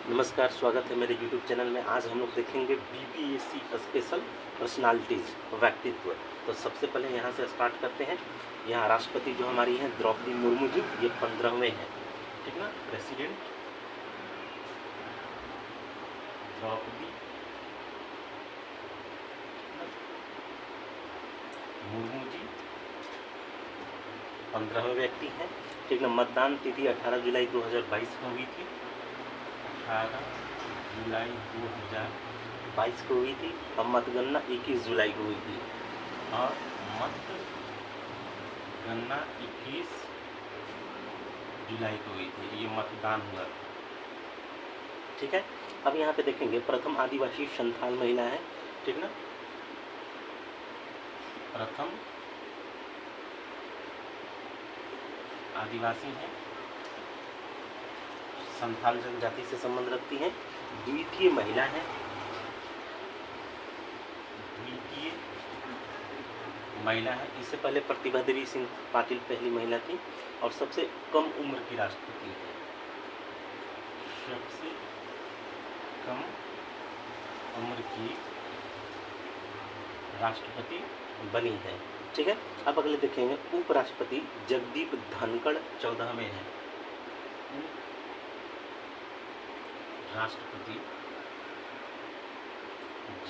नमस्कार, स्वागत है मेरे YouTube चैनल में। आज हम लोग देखेंगे बीपीएससी स्पेशल पर्सनालिटीज़, व्यक्तित्व। तो सबसे पहले यहाँ से स्टार्ट करते हैं। यहाँ राष्ट्रपति जो हमारी हैं द्रौपदी मुर्मू जी, ये 15वें हैं, ठीक ना। प्रेसिडेंट द्रौपदी मुर्मू जी 15वें व्यक्ति हैं, ठीक ना। मतदान तिथि 18 जुलाई 2022 को हुई थी। 18 जुलाई 2022 को हुई थी। और मतगणना 21 जुलाई को हुई थी। और मतगणना 21 जुलाई को हुई थी। ये मतदान हुआ, ठीक है। अब यहाँ पे देखेंगे प्रथम आदिवासी संथाल महिला है, ठीक ना। प्रथम आदिवासी हैं, संथाल जनजाति से संबंध रखती हैं। द्वितीय महिला है, द्वितीय महिला है। इससे पहले प्रतिभा देवी सिंह पाटिल पहली महिला थी। और सबसे कम उम्र की राष्ट्रपति है, सबसे कम उम्र की राष्ट्रपति बनी है, ठीक है। अब अगले देखेंगे उपराष्ट्रपति जगदीप धनखड़ 14वें हैं। राष्ट्रपति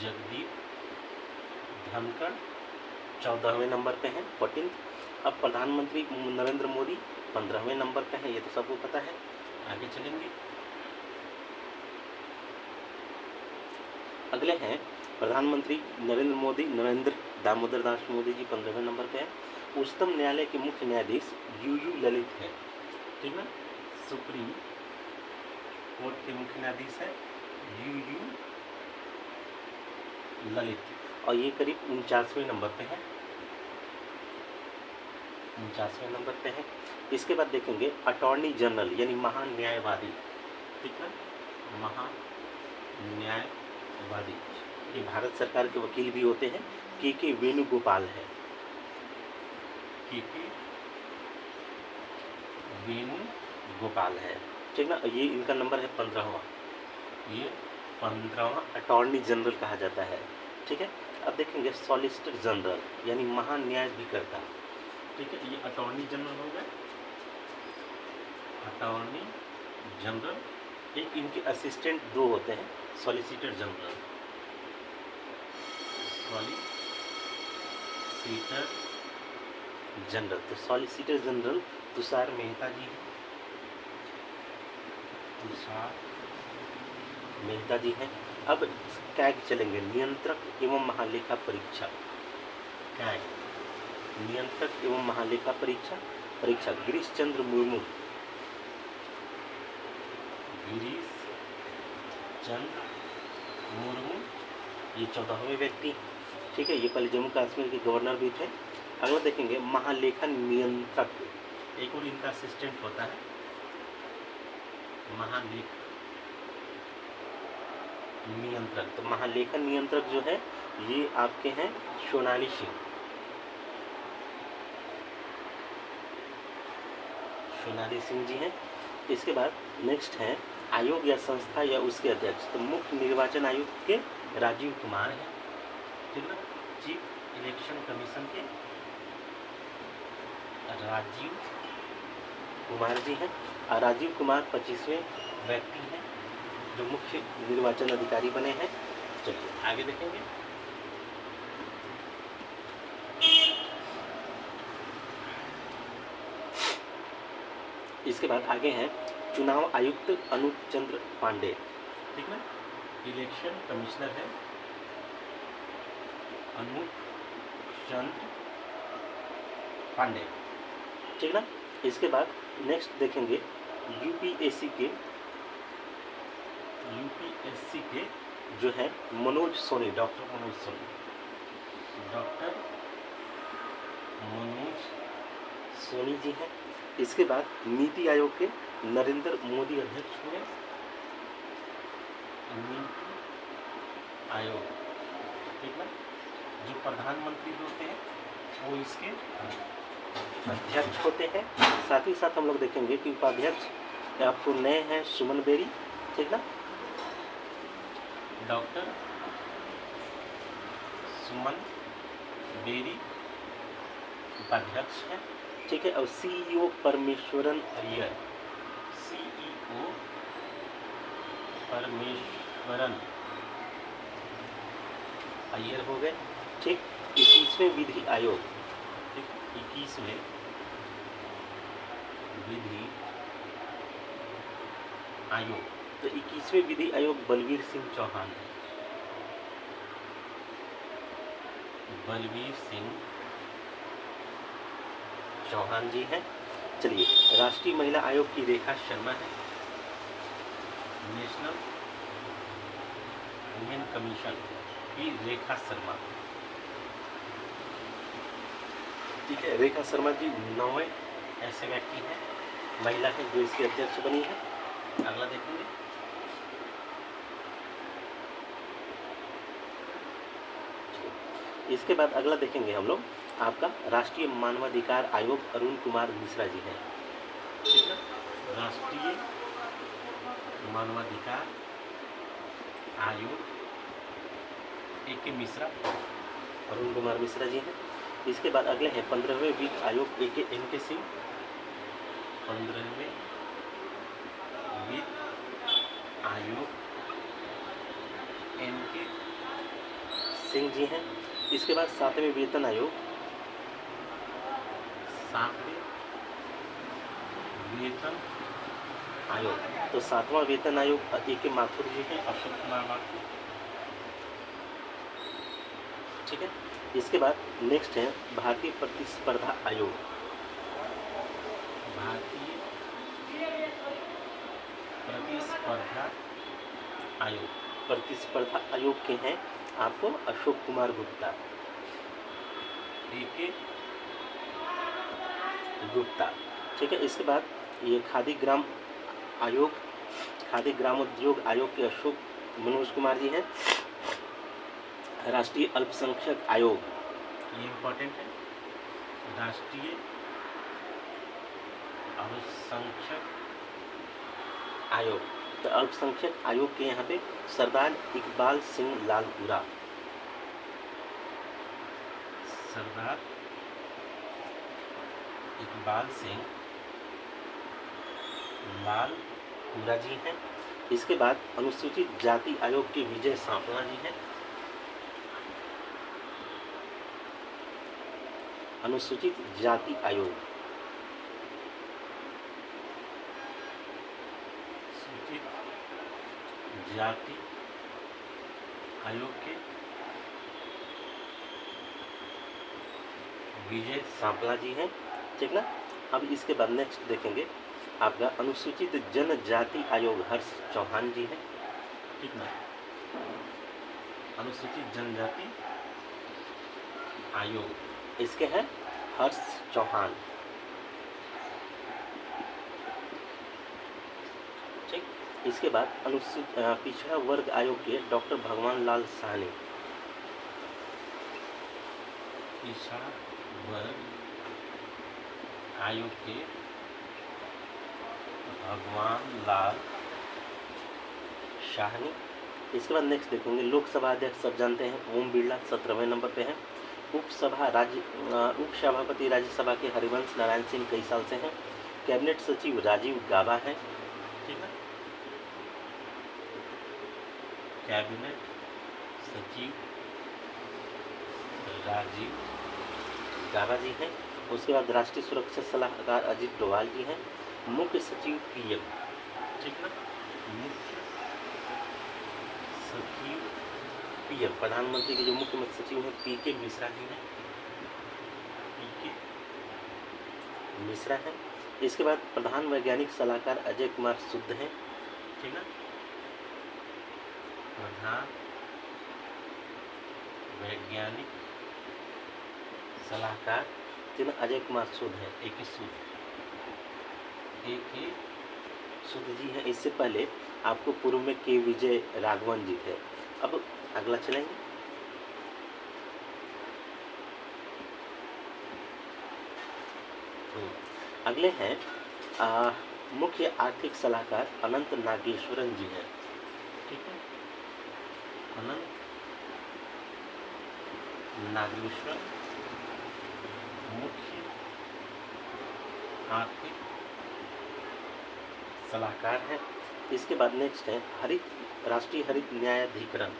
जगदीप धनखड़ 14वें नंबर पे हैं, 14। अब प्रधानमंत्री नरेंद्र मोदी 15वें नंबर पे हैं, ये तो सबको पता है। आगे चलेंगे। अगले हैं प्रधानमंत्री नरेंद्र दामोदर दास मोदी जी 15वें नंबर पे हैं। उच्चतम न्यायालय के मुख्य न्यायाधीश यूयू ललित है, ठीक है। सुप्रीम कोर्ट के मुख्य न्यायाधीश है यूयू ललित। और ये करीब 49वें नंबर पे है, 49वें नंबर पे है। इसके बाद देखेंगे अटॉर्नी जनरल यानी महान्यायवादी, ठीक है। महान्यायवादी ये भारत सरकार के वकील भी होते हैं। के वेणुगोपाल है, के वेणुगोपाल है, ठीक ना। ये इनका नंबर है 15वां। ये 15वां अटॉर्नी जनरल कहा जाता है, ठीक है। अब देखेंगे सॉलिसिटर जनरल यानी महान्यायाधिकर्ता, ठीक है। ये अटॉर्नी जनरल हो गए, अटॉर्नी जनरल। एक इनके असिस्टेंट दो होते हैं, सॉलिसिटर जनरल, सॉलिसिटर जनरल। तो सॉलिसिटर जनरल तुषार मेहता जी हैं, तुषार मेहता जी हैं। अब कैग चलेंगे, नियंत्रक एवं महालेखा परीक्षा। कैग नियंत्रक एवं महालेखा परीक्षा गिरीश चंद्र मुर्मू, गिरीश चंद्र मुर्मू ये 14वें व्यक्ति, ठीक है। ये पहले जम्मू कश्मीर के गवर्नर भी थे। अगला देखेंगे महालेखा नियंत्रक, एक और इनका असिस्टेंट होता है महालेखा नियंत्रक। तो महालेखा नियंत्रक जो है ये आपके हैं सोनाली सिंह, सोनाली सिंह जी हैं। इसके बाद नेक्स्ट हैं आयोग या संस्था या उसके अध्यक्ष। तो मुख्य निर्वाचन आयुक्त के राजीव कुमार हैं, ठीक है। चीफ इलेक्शन कमीशन के राजीव कुमार जी हैं। और राजीव कुमार 25वें व्यक्ति हैं जो मुख्य निर्वाचन अधिकारी बने हैं। चलिए आगे देखेंगे। इसके बाद आगे हैं चुनाव आयुक्त अनूप चंद्र पांडे, ठीक है। इलेक्शन कमिश्नर है अनूप चंद्र पांडे, ठीक ना। इसके बाद नेक्स्ट देखेंगे यूपीएससी के जो है मनोज सोनी, डॉक्टर मनोज सोनी जी हैं। इसके बाद नीति आयोग के नरेंद्र मोदी अध्यक्ष हुए, नीति आयोग, ठीक है। जो प्रधानमंत्री होते हैं वो इसके अध्यक्ष होते हैं। साथ ही साथ हम लोग देखेंगे कि उपाध्यक्ष आपको नए हैं सुमन बेरी, ठीक ना। डॉक्टर सुमन बेरी उपाध्यक्ष है, ठीक है। और CEO परमेश्वरन अय्यर, CEO परमेश्वरन अय्यर हो गए, ठीक। 21वें विधि आयोग, ठीक, 21वें विधि आयोग, तो 21वें विधि आयोग बलवीर सिंह चौहान है, बलवीर सिंह चौहान जी हैं। चलिए, राष्ट्रीय महिला आयोग की रेखा शर्मा है, नेशनल वुमेन कमीशन की रेखा शर्मा, ठीक है। रेखा शर्मा जी 9वें ऐसे व्यक्ति हैं, महिला है जो इसकी अध्यक्ष बनी है। अगला देखेंगे, इसके बाद अगला देखेंगे हम लोग आपका राष्ट्रीय मानवाधिकार आयोग अरुण कुमार मिश्रा जी हैं, ठीक है। राष्ट्रीय मानवाधिकार आयोग AK मिश्रा, अरुण कुमार मिश्रा जी हैं। इसके बाद अगले हैं 15वें वित्त आयोग AK NK सिंह, 15वें वित्त आयोग NK सिंह जी हैं। इसके बाद 7वें वेतन आयोग, 7वें वेतन आयोग, तो 7वां वेतन आयोग AK माथुर जी हैं, अशोक कुमार माथुर, ठीक है। इसके बाद नेक्स्ट है भारतीय प्रतिस्पर्धा आयोग, भारतीय प्रतिस्पर्धा आयोग, प्रतिस्पर्धा आयोग के हैं आपको अशोक कुमार गुप्ता, AK गुप्ता, ठीक है। इसके बाद ये खादी ग्राम आयोग, खादी ग्रामोद्योग आयोग के अशोक मनोज कुमार जी हैं। राष्ट्रीय अल्पसंख्यक आयोग, ये इम्पोर्टेंट है, राष्ट्रीय अल्पसंख्यक आयोग, तो अल्पसंख्यक आयोग के यहाँ पे सरदार इकबाल सिंह लालपुरा, सरदार इकबाल सिंह लालपुरा जी हैं। इसके बाद अनुसूचित जाति आयोग के विजय सांपला जी हैं, अनुसूचित जाति आयोग, अनुसूचित जाति आयोग के विजय सांपला जी हैं, ठीक ना। अब इसके बाद नेक्स्ट देखेंगे आपका अनुसूचित जनजाति आयोग हर्ष चौहान जी हैं, ठीक ना। अनुसूचित जनजाति आयोग इसके हैं हर्ष चौहान, ठीक। इसके बाद अनुसूचित पिछड़ा वर्ग आयोग के डॉक्टर भगवान लाल साहनी, पिछड़ा वर्ग आयोग के भगवान लाल शाहनी। इसके बाद नेक्स्ट देखेंगे लोकसभा अध्यक्ष, सब जानते हैं ओम बिरला 17वें नंबर पे हैं। उप सभापति राज्यसभा के हरिवंश नारायण सिंह कई साल से हैं। कैबिनेट सचिव राजीव गाबा हैं, ठीक है। कैबिनेट सचिव राजीव गाबा जी हैं। उसके बाद राष्ट्रीय सुरक्षा सलाहकार अजीत डोभाल जी हैं। मुख्य सचिव PM, ठीक ना, मुख्य सचिव PM, प्रधानमंत्री के जो मुख्य सचिव हैं PK मिश्रा जी हैं, PK मिश्रा हैं। इसके बाद प्रधान वैज्ञानिक सलाहकार अजय कुमार शुद्ध हैं, ठीक है। प्रधान वैज्ञानिक सलाहकार अजय कुमार शुद्ध है, AK शुद्ध जी हैं। इससे पहले आपको पूर्व में के विजय राघवन जी थे। अब अगला चलेंगे, अगले हैं मुख्य आर्थिक सलाहकार अनंत नागेश्वरन जी हैं, ठीक है। अनंत नागेश्वर मुख्य आर्थिक सलाहकार है। इसके बाद नेक्स्ट है राष्ट्रीय हरित न्यायाधिकरण,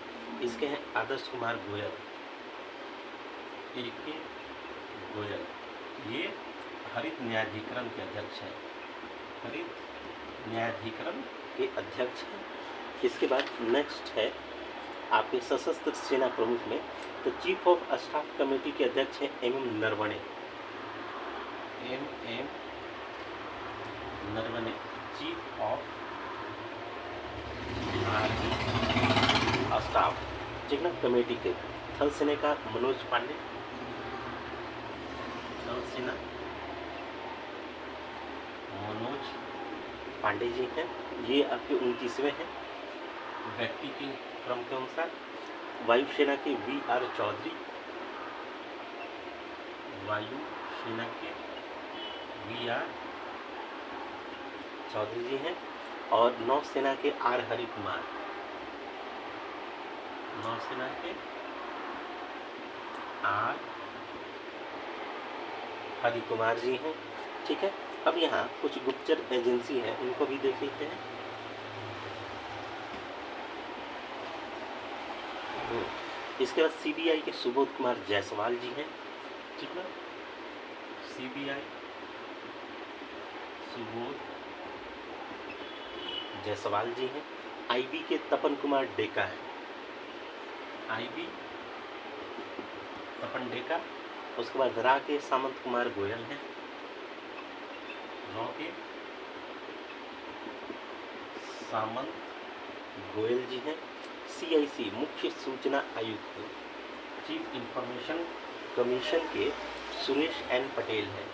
इसके हैं आदर्श कुमार गोयल, A.K. गोयल, ये हरित न्यायाधिकरण के अध्यक्ष हैं, हरित न्यायाधिकरण के अध्यक्ष हैं। इसके बाद नेक्स्ट है आपके सशस्त्र सेना प्रमुख में, तो चीफ ऑफ स्टाफ कमेटी के अध्यक्ष हैं M.M. Naravane, M.M. Naravane, chief of army staff, ठीक ना, कमेटी के। थल सेना का मनोज पांडे, थल सेना मनोज पांडे जी हैं, ये आपके 29वें हैं व्यक्ति के क्रम के अनुसार। वायुसेना के V.R. चौधरी, वायुसेना के V.R. चौधरी जी हैं। और नौसेना के R. हरि कुमार, नौसेना के R. हरि कुमार जी हैं, ठीक है। अब यहाँ कुछ गुप्तचर एजेंसी है, उनको भी देख लेते हैं। इसके बाद CBI के सुबोध कुमार जायसवाल जी हैं, ठीक ना, CBI सुबोध जायसवाल जी हैं। IB के तपन कुमार डेका है, IB तपन डेका। उसके बाद रा के सामंत कुमार गोयल हैं, रॉ के सामंत गोयल जी हैं। CIC मुख्य सूचना आयुक्त, चीफ इंफॉर्मेशन कमीशन के सुरेश N. पटेल हैं,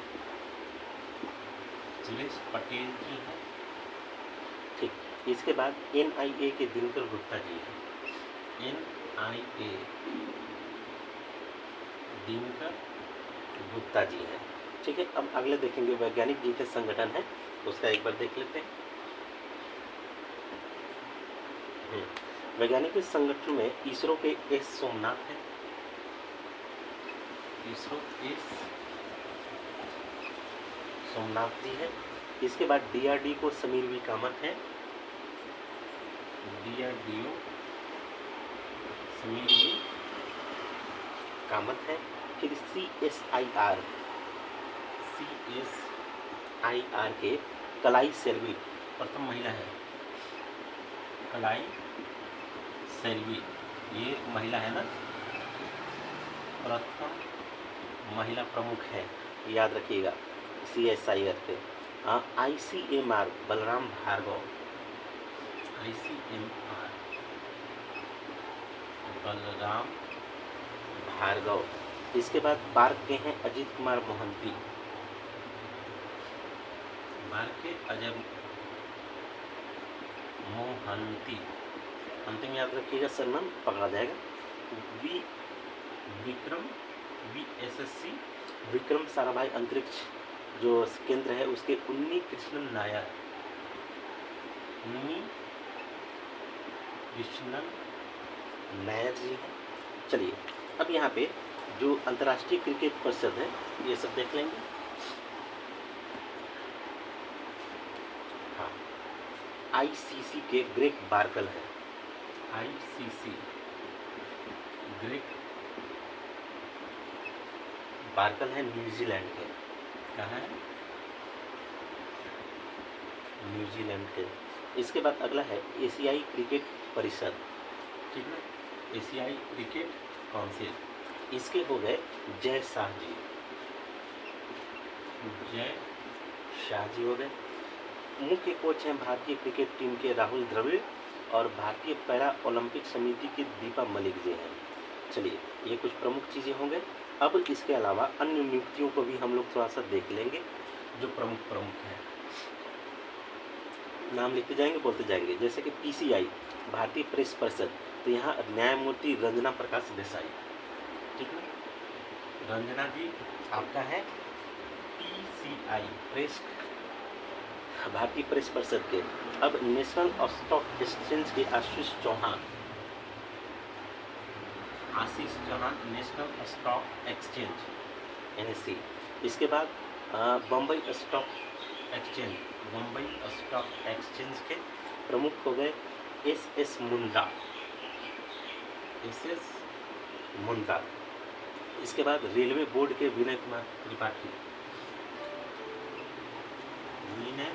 सुरेश पटेल जी हैं, ठीक। इसके बाद NIA के दिनकर गुप्ता जी हैं, NIA दिनकर गुप्ता जी हैं, ठीक है। अब अगले देखेंगे वैज्ञानिक जी के संगठन है, उसका एक बार देख लेते हैं। वैज्ञानिक संगठन में इसरो के S. सोमनाथ हैं, इसरो S. सोमनाथ जी हैं। इसके बाद DRDO को समीर V. कामत हैं, DRDO समीर V. कामत है। फिर CSIR के कलाई सेल्वी प्रथम महिला है, कलाई सेल्वी, ये महिला है ना, प्रथम महिला प्रमुख है, याद रखिएगा CSIR पे। ICMR Balram Bhargava, ICMR Balram Bhargava. इसके बाद बार्क के हैं अजीत कुमार मोहंती, बार्क के अजय मोहंती, अंतिम याद रखिएगा, सरनाम पकड़ा जाएगा। विक्रम VSSC विक्रम साराभाई अंतरिक्ष जो केंद्र है उसके उन्नी कृष्णन नायर, उन्नी कृष्णन नायर जी हैं। चलिए अब यहाँ पे जो अंतर्राष्ट्रीय क्रिकेट परिषद है ये सब देख लेंगे। हाँ, ICC के ग्रेग बार्कल है, ICC ग्रेग बार्कल है, न्यूजीलैंड के, कहाँ है, न्यूजीलैंड के। इसके बाद अगला है एशियाई क्रिकेट परिषद, ठीक है, एशियाई क्रिकेट काउंसिल, इसके हो गए जय शाह जी, जय शाह जी हो गए। मुख्य कोच हैं भारतीय क्रिकेट टीम के राहुल द्रविड़ और भारतीय पैरा ओलंपिक समिति की दीपा मलिक जी हैं। चलिए ये कुछ प्रमुख चीज़ें होंगे। अब इसके अलावा अन्य नियुक्तियों को भी हम लोग थोड़ा सा देख लेंगे जो प्रमुख हैं, नाम लिखते जाएंगे बोलते जाएंगे। जैसे कि PCI भारतीय प्रेस परिषद, तो यहाँ न्यायमूर्ति रंजना प्रकाश देसाई, ठीक है, रंजना जी आपका है PCI प्रेस भारतीय प्रेस परिषद के। अब नेशनल स्टॉक एक्सचेंज के Ashish Chauhan, Ashish Chauhan, national stock exchange NSE। इसके बाद Bombay stock exchange, Bombay stock exchange के प्रमुख हो गए SS मुंडा, SS मुंडा। इसके बाद रेलवे बोर्ड के विनय कुमार त्रिपाठी, विनय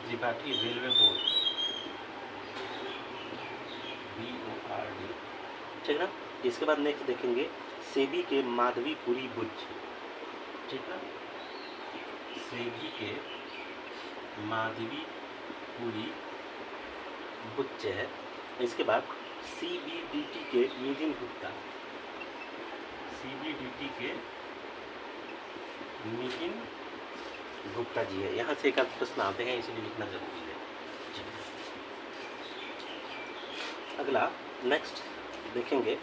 त्रिपाठी रेलवे बोर्ड BORD, ठीक है ना। इसके बाद नेक्स्ट देखेंगे सेबी के माधवीपुरी बुच्च, ठीक है, सेबी के माधवीपुरी बुच्च है। इसके बाद CBDT के नितिन गुप्ता, CBDT के नितिन गुप्ता जी है। यहाँ से एक आध प्रश्न आते हैं, इसलिए लिखना जरूरी है। अगला नेक्स्ट देखेंगे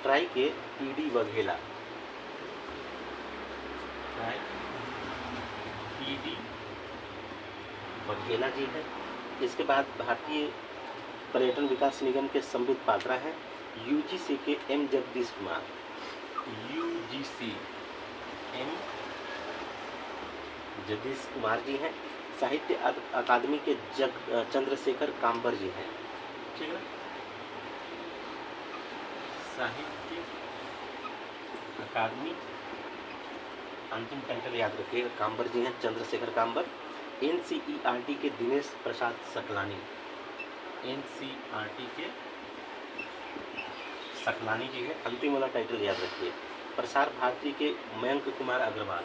ट्राई के PD वघेला, ट्राई PD वघेला जी है। इसके बाद भारतीय पर्यटन विकास निगम के संबित पात्रा हैं UGC के M Jagdish Kumar, UGC M Jagdish Kumar ji हैं। साहित्य अकादमी के चंद्रशेखर काम्बर जी हैं, ठीक है। साहित्य अकादमी, अंतिम टाइटल याद रखिएगा, काम्बर जी हैं, चंद्रशेखर काम्बर। NCERT के दिनेश प्रसाद सकलानी, NCERT के सकलानी जी है। अंतिम वाला टाइटल याद रखिए। प्रसार भारती के मयंक कुमार अग्रवाल,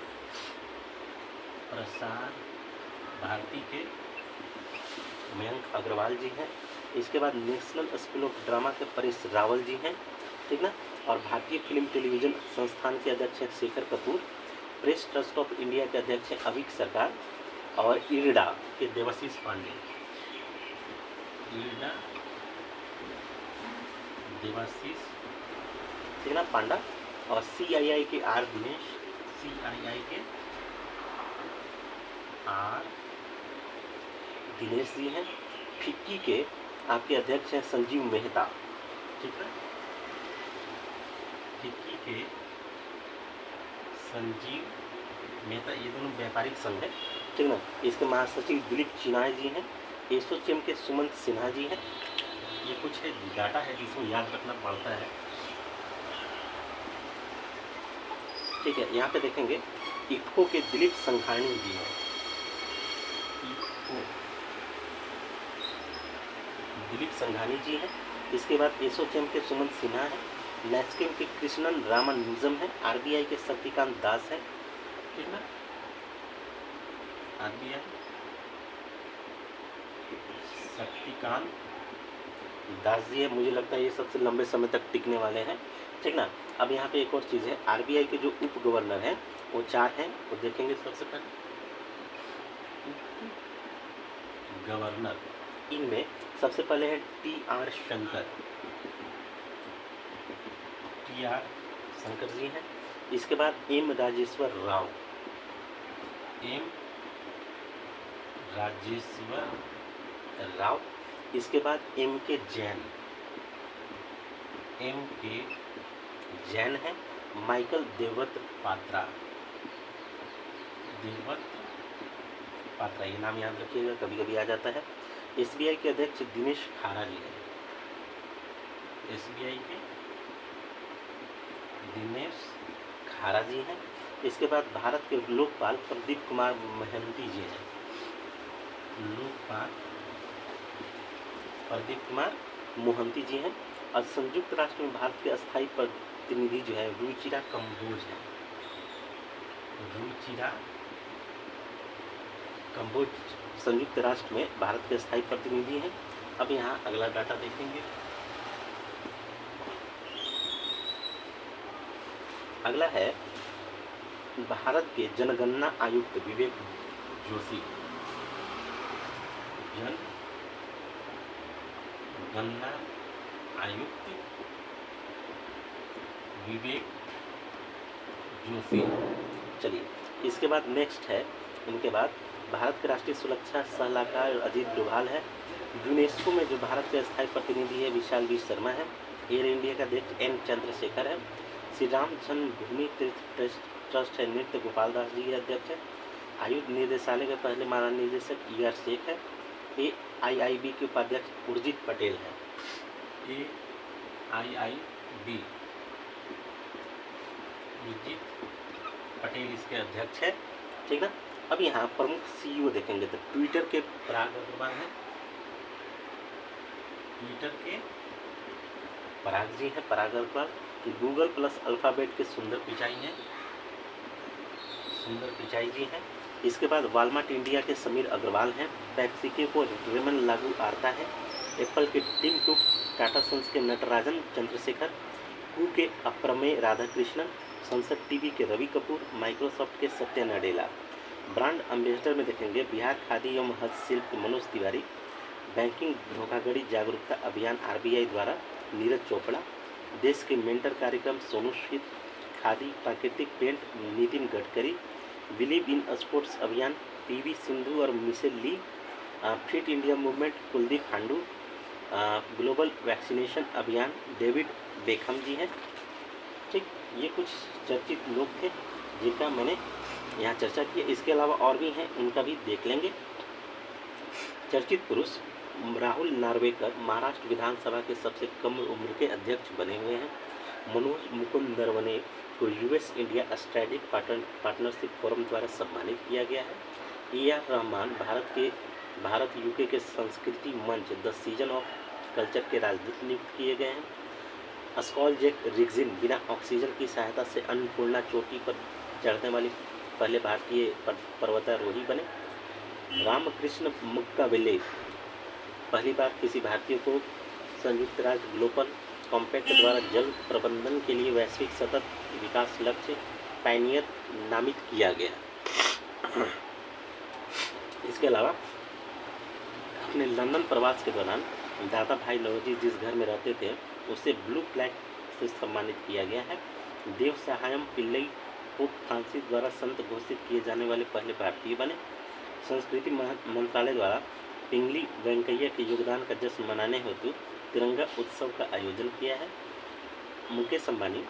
प्रसार भारती के मयंक अग्रवाल जी हैं। इसके बाद नेशनल स्कूल ऑफ ड्रामा के परेश रावल जी हैं, ठीक ना। और भारतीय फिल्म टेलीविजन संस्थान के अध्यक्ष हैं Shekhar Kapoor. Press trust of India के अध्यक्ष हैं अभिक सरकार। और इरडा के देवाशीष पांडे, इरडा देवाशीष, ठीक ना, पांडा। और CII के R दिनेश, CII के R दिनेश जी हैं। फिक्की के आपके अध्यक्ष हैं संजीव मेहता, ठीक है, फिक्की के संजीव मेहता, ये दोनों व्यापारिक संघ है, ठीक ना। इसके महासचिव दिलीप चिनाय जी हैं। एसोचैम के सुमंत सिन्हा जी हैं। ये कुछ है डाटा है जिसको याद रखना पड़ता है, ठीक है। यहाँ पे देखेंगे इफ्को के दिलीप संघानी जी हैं, इफ्को दिलीप संघानी जी हैं। इसके बाद एसोचैम के सुमंत सिन्हा है। नेस्किम के कृष्णन रामानुजम है। RBI के शक्तिकांत दास है, ठीक ना, RBI शक्तिकांत दास जी है। मुझे लगता है ये सबसे लंबे समय तक टिकने वाले हैं, ठीक ना। अब यहाँ पे एक और चीज़ है, RBI के जो उप गवर्नर हैं वो 4 हैं, वो देखेंगे। सबसे पहले गवर्नर, इनमें सबसे पहले है TR शंकर, TR शंकर जी हैं। इसके बाद M राजेश्वर राव, M राजेश्वर राव। इसके बाद MK जैन, MK जैन है। माइकल देवव्रत पात्रा, देवव्रत पात्रा, ये नाम याद रखिएगा, कभी कभी आ जाता है। SBI के अध्यक्ष दिनेश खारा जी हैं, SBI के दिनेश खारा जी हैं। इसके बाद भारत के लोकपाल प्रदीप कुमार मोहंती जी हैं, लोकपाल प्रदीप कुमार मोहंती जी हैं। और संयुक्त राष्ट्र में भारत के अस्थायी प्रतिनिधि जो है रुचिरा कंबोज है, रुचिरा कंबोज संयुक्त राष्ट्र में भारत के स्थायी प्रतिनिधि हैं। अब यहाँ अगला डाटा देखेंगे। अगला है भारत के जनगणना आयुक्त विवेक जोशी, जनगणना आयुक्त विवेक जोशी। चलिए, इसके बाद नेक्स्ट है, इनके बाद भारत के राष्ट्रीय सुरक्षा सलाहकार अजीत डोभाल है। यूनेस्को में जो भारत के स्थायी प्रतिनिधि है विशाल बी शर्मा है। एयर इंडिया का अध्यक्ष एन चंद्रशेखर है। श्री राम जन्मभूमि तीर्थ ट्रस्ट है, नृत्य गोपाल दास जी अध्यक्ष है। आयुध निर्देशालय के पहले महानिदेशक ER शेख है। AIIB के उपाध्यक्ष उर्जित पटेल है। AIIB उर्जित पटेल इसके अध्यक्ष है, ठीक ना। अब यहाँ प्रमुख CEO देखेंगे तो ट्विटर के पराग अग्रवाल हैं, ट्विटर के पराग जी हैं, पराग अग्रवाल। गूगल प्लस अल्फाबेट के सुंदर पिचाई हैं, सुंदर पिचाई जी हैं। इसके बाद वालमार्ट इंडिया के समीर अग्रवाल हैं। पैप्सिको को रेमन लागू आरता है। एप्पल के टिम कुक, टाटा सन्स के नटराजन चंद्रशेखर, कू के अप्रमेय राधाकृष्णन, संसद टीवी के रवि कपूर, माइक्रोसॉफ्ट के सत्या नडेला। ब्रांड एम्बेसडर में देखेंगे बिहार खादी एवं हस्तशिल्प के मनोज तिवारी, बैंकिंग धोखाधड़ी जागरूकता अभियान RBI द्वारा नीरज चोपड़ा, देश के मेंटर कार्यक्रम सोनू सूद, खादी प्राकृतिक paint Nitin Gadkari, believe in sports अभियान PV सिंधु और Michelle Lee, fit India movement Kuldeep Khandu, global vaccination अभियान डेविड बेखम जी हैं, ठीक। ये कुछ चर्चित लोग थे जिनका मैंने यहाँ चर्चा की। इसके अलावा और भी हैं, उनका भी देख लेंगे। चर्चित पुरुष राहुल नार्वेकर महाराष्ट्र विधानसभा के सबसे कम उम्र के अध्यक्ष बने हुए हैं। मनोज मुकुंद नरवणे को US India strategic partnership forum द्वारा सम्मानित किया गया है। AR रहमान भारत UK के संस्कृति मंच द सीजन ऑफ कल्चर के राजदूत नियुक्त किए गए हैं। स्कॉल जैक रिग्जिन बिना ऑक्सीजन की सहायता से अन्नपूर्णा चोटी पर चढ़ने वाली पहले भारतीय पर्वतारोही बने। रामकृष्ण मुक्कावेले पहली बार किसी भारतीय को संयुक्त राष्ट्र ग्लोबल कॉम्पैक्ट द्वारा जल प्रबंधन के लिए वैश्विक सतत विकास लक्ष्य पायनियर नामित किया गया। इसके अलावा अपने लंदन प्रवास के दौरान दादा भाई नौरोजी जिस घर में रहते थे उसे ब्लू फ्लैग से सम्मानित किया गया है। देव सहायम पिल्लई पोप फ्रांसिस द्वारा संत घोषित किए जाने वाले पहले भारतीय बने। संस्कृति मंत्रालय द्वारा पिंगली वेंकैया के योगदान का जश्न मनाने हेतु तिरंगा उत्सव का आयोजन किया है। Mukesh Ambani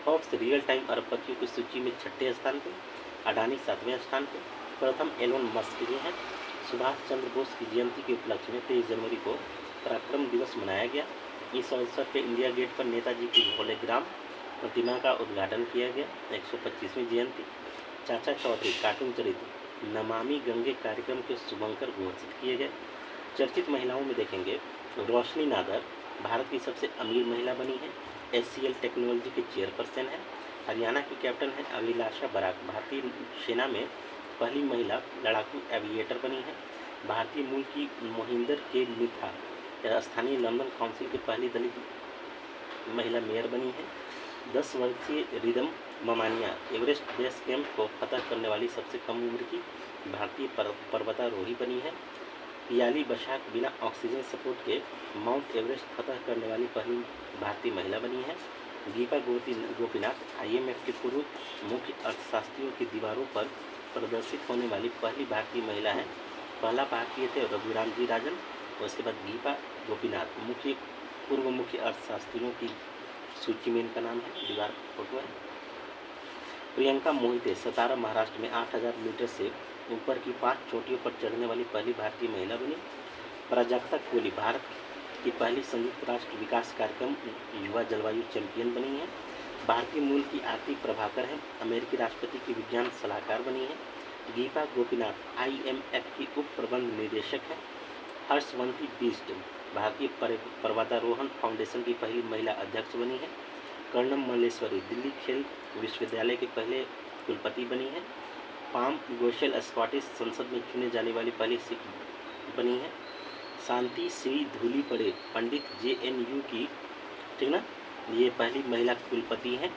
Forbes real time अरबपतियों की सूची में 6ठे स्थान पर, अडानी 7वें स्थान पर, प्रथम एलोन मस्क जी हैं। सुभाष चंद्र बोस की जयंती के उपलक्ष्य में 23 जनवरी को पराक्रम दिवस मनाया गया। इस अवसर पर इंडिया गेट पर नेताजी की होलोग्राम प्रतिमा का उद्घाटन किया गया। 125वीं जयंती। चाचा चौधरी कार्टून चरित्र नमामि गंगे कार्यक्रम के शुभंकर घोषित किए गए। चर्चित महिलाओं में देखेंगे रोशनी नादर भारत की सबसे अमीर महिला बनी है। HCL टेक्नोलॉजी के चेयरपर्सन है। हरियाणा की कैप्टन है अभिलाषा बराक भारतीय सेना में पहली महिला लड़ाकू एविएटर बनी है। भारतीय मूल की मोहिंदर के मिथा स्थानीय लंदन काउंसिल की पहली दलित महिला मेयर बनी है। 10 वर्षीय रिदम ममानिया एवरेस्ट बेस कैंप को फतह करने वाली सबसे कम उम्र की भारतीय पर्वतारोही बनी है। पियाली बशाक बिना ऑक्सीजन सपोर्ट के माउंट एवरेस्ट फतह करने वाली पहली भारतीय महिला बनी है। गीता गोपीनाथ IMF के पूर्व मुख्य अर्थशास्त्रियों की दीवारों पर प्रदर्शित होने वाली पहली भारतीय महिला है। पहला भारतीय थे रघुराम जी राजन, और उसके बाद गीता गोपीनाथ पूर्व मुख्य अर्थशास्त्रियों की सूची में इनका नाम है। दीवार फोटो है। प्रियंका मोहिते सतारा महाराष्ट्र में 8000 मीटर से ऊपर की 5 चोटियों पर चढ़ने वाली पहली भारतीय महिला बनी। प्राजक्ता कोहली भारत की पहली संयुक्त राष्ट्र विकास कार्यक्रम युवा जलवायु चैंपियन बनी है। भारतीय मूल की आरती प्रभाकर है अमेरिकी राष्ट्रपति की विज्ञान सलाहकार बनी है। गीता गोपीनाथ IMF की उप प्रबंध निदेशक है। हर्षवंती बिष्ट भारतीय पर्वतारोहण फाउंडेशन की पहली महिला अध्यक्ष बनी है। कर्णम मल्लेश्वरी दिल्ली खेल विश्वविद्यालय के पहले कुलपति बनी है। पाम गोशल स्कॉटिश संसद में चुने जाने वाली पहली सिख बनी है। शांति श्री धूली पड़े पंडित JNU की, ठीक ना, ये पहली महिला कुलपति हैं।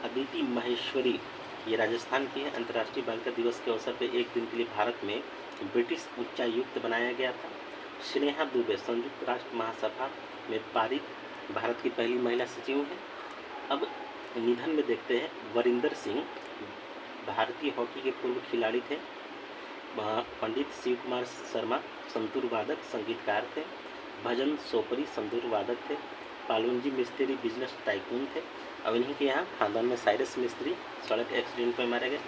अदिति माहेश्वरी ये राजस्थान की है। अंतर्राष्ट्रीय बालिका दिवस के अवसर पर एक दिन के लिए भारत में ब्रिटिश उच्चायुक्त बनाया गया था। स्नेहा दुबे संयुक्त राष्ट्र महासभा में पारित भारत की पहली महिला सचिव हैं। अब निधन में देखते हैं वरिंदर सिंह भारतीय हॉकी के पूर्व खिलाड़ी थे। पंडित शिव कुमार शर्मा संतूर वादक संगीतकार थे। भजन सोपरी संतूर वादक थे। पालुंजी मिस्त्री बिजनेस टाइकून थे। अब इन्हीं के यहाँ खानदान में साइरस मिस्त्री सड़क एक्सीडेंट में मारे गए।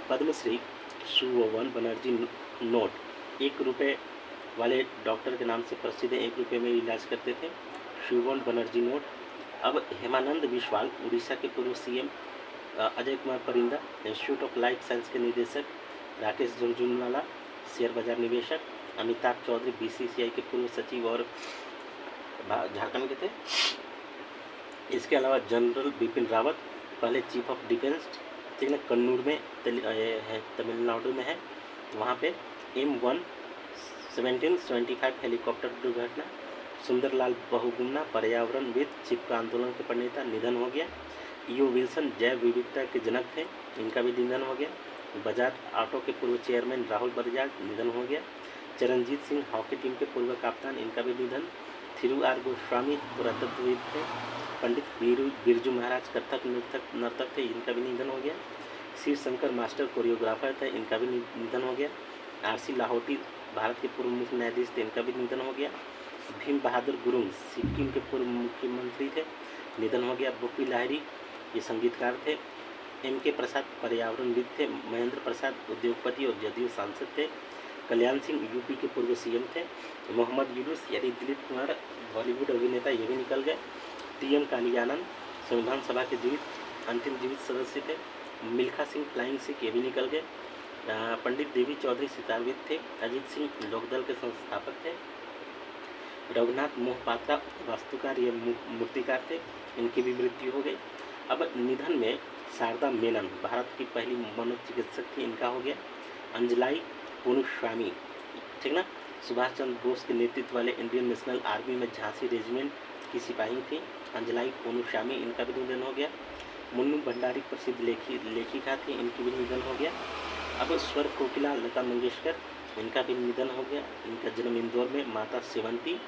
पद्मश्री सुवन बनर्जी नोट 1 रुपये वाले डॉक्टर के नाम से प्रसिद्ध है, 1 रुपये में इलाज करते थे, सुवन बनर्जी नोट। अब हेमानंद बिस्वाल उड़ीसा के पूर्व सीएम, अजय कुमार परिंदा इंस्टीट्यूट ऑफ लाइफ साइंस के निदेशक, राकेश झुनझुनवाला शेयर बाजार निवेशक, अमिताभ चौधरी बीसीसीआई के पूर्व सचिव और झारखंड के थे। इसके अलावा जनरल बिपिन रावत पहले चीफ ऑफ डिफेंस, ठीक है, कन्नूर में है, तमिलनाडु में है, वहाँ पे M1 1775 हेलीकॉप्टर दुर्घटना। सुंदरलाल बहुगुणा पर्यावरणविद चिपका आंदोलन के प्रणेता निधन हो गया। ईओ विल्सन जैव विविधता के जनक थे, इनका भी निधन हो गया। बजाज ऑटो के पूर्व चेयरमैन राहुल बजाज निधन हो गया। चरणजीत सिंह हॉकी टीम के पूर्व कप्तान, इनका भी निधन। थिरु आर गोस्वामी पुरातत्वविद थे। पंडित बिरजू महाराज कथक नर्तक थे, इनका भी निधन हो गया। शिव शंकर मास्टर कोरियोग्राफर थे, इनका भी निधन हो गया। आरसी लाहौटी भारत के पूर्व मुख्य न्यायाधीश थे, इनका भी निधन हो गया। भीम बहादुर गुरुंग सिक्किम के पूर्व मुख्यमंत्री थे, निधन हो गया। बुप्पी लाहिरी ये संगीतकार थे। M.K. प्रसाद पर्यावरणविद थे। महेंद्र प्रसाद उद्योगपति और जदयू सांसद थे। कल्याण सिंह यूपी के पूर्व सीएम थे। मोहम्मद यूनुस यानी दिलीप कुमार बॉलीवुड अभिनेता, ये भी निकल गए। TM कालियानंद संविधान सभा के अंतिम जीवित सदस्य थे। मिल्खा सिंह फ्लाइंग सिख, ये भी निकल गए। पंडित देवी चौधरी सितारविद थे। अजीत सिंह लोकदल के संस्थापक थे। रघुनाथ मोहपात्रा वास्तुकार ये मूर्तिकार थे, इनकी भी मृत्यु हो गई। अब निधन में शारदा मेनन भारत की पहली मनोचिकित्सक थी, इनका हो गया। अंजलाई पुनुस्वामी, ठीक ना, सुभाष चंद्र बोस के नेतृत्व वाले इंडियन नेशनल आर्मी में झांसी रेजिमेंट की सिपाही थी, अंजलाई पुनुस्वामी, इनका भी निधन हो गया। मुन्नू भंडारी प्रसिद्ध लेखिका थी, इनकी भी निधन हो गया। अब स्वर कोकिला लता मंगेशकर, इनका भी निधन हो गया। इनका जन्म इंदौर में माता सेवंती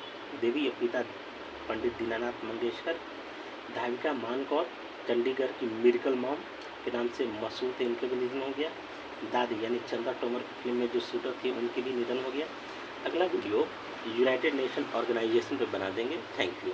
देवी और पिता पंडित दीनानाथ मंगेशकर। धाविका मानकौर चंडीगढ़ की मिरेकल मॉम के नाम से मशहूर थे, इनके भी निधन हो गया। दादी यानी चंदा तोमर की फिल्म में जो शूटर थी, उनकी भी निधन हो गया। अगला वीडियो यूनाइटेड नेशन ऑर्गेनाइजेशन पर बना देंगे। Thank you.